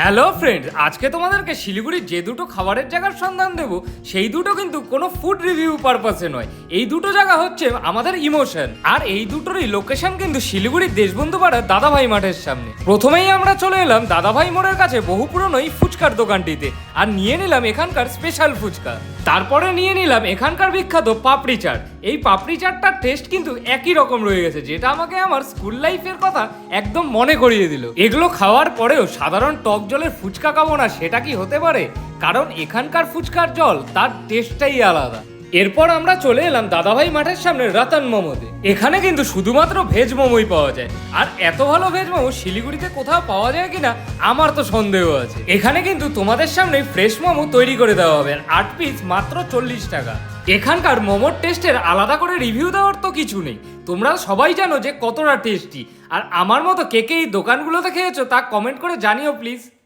Hello friends, আজকে তোমাদেরকে শিলিগুড়ির যে দুটো খাবারের জায়গার সন্ধান দেব সেই দুটো কিন্তু কোনো ফুড রিভিউ পারপাসে নয়। এই দুটো জায়গা হচ্ছে আমাদের ইমোশন, আর এই দুটোরই লোকেশন কিন্তু শিলিগুড়ির দেশবন্ধু পাড়ার দাদাভাই মাঠের সামনে। প্রথমেই আমরা চলে এলাম দাদাভাই মোড়ের কাছে বহু পুরনো এই ফুচকার দোকানটিতে, আর নিয়ে নিলাম এখানকার স্পেশাল ফুচকা। তারপরে নিয়ে নিলাম এখানকার বিখ্যাত পাপড়ি চাট। এই পাপড়ি চাটটার টেস্ট কিন্তু একই রকম রয়ে গেছে, যেটা আমাকে আমার স্কুল লাইফের কথা একদম মনে করিয়ে দিল। এগুলো খাওয়ার পরেও সাধারণ টক জলের ফুচকা খাবো না, সেটা কি হতে পারে? কারণ এখানকার ফুচকার জল তার টেস্টটাই আলাদা। এরপর আমরা চলে এলাম দাদাভাই মাঠের সামনে রতন মোমোতে। এখানে কিন্তু শুধুমাত্র ভেজ মোমোই পাওয়া যায়, আর এত ভালো ভেজ মোমো শিলিগুড়িতে কোথাও পাওয়া যায় কিনা আমার তো সন্দেহ আছে। এখানে কিন্তু তোমাদের সামনে ফ্রেশ মোমো তৈরি করে দেওয়া হবে, 8 পিস মাত্র 40 টাকা। এখানকার মোমোর টেস্টের আলাদা করে রিভিউ দেওয়ার তো কিছু নেই, তোমরা সবাই জানো যে কতটা টেস্টি। আর আমার মতো কে কে এই দোকানগুলোতে খেয়েছো তা কমেন্ট করে জানিও প্লিজ।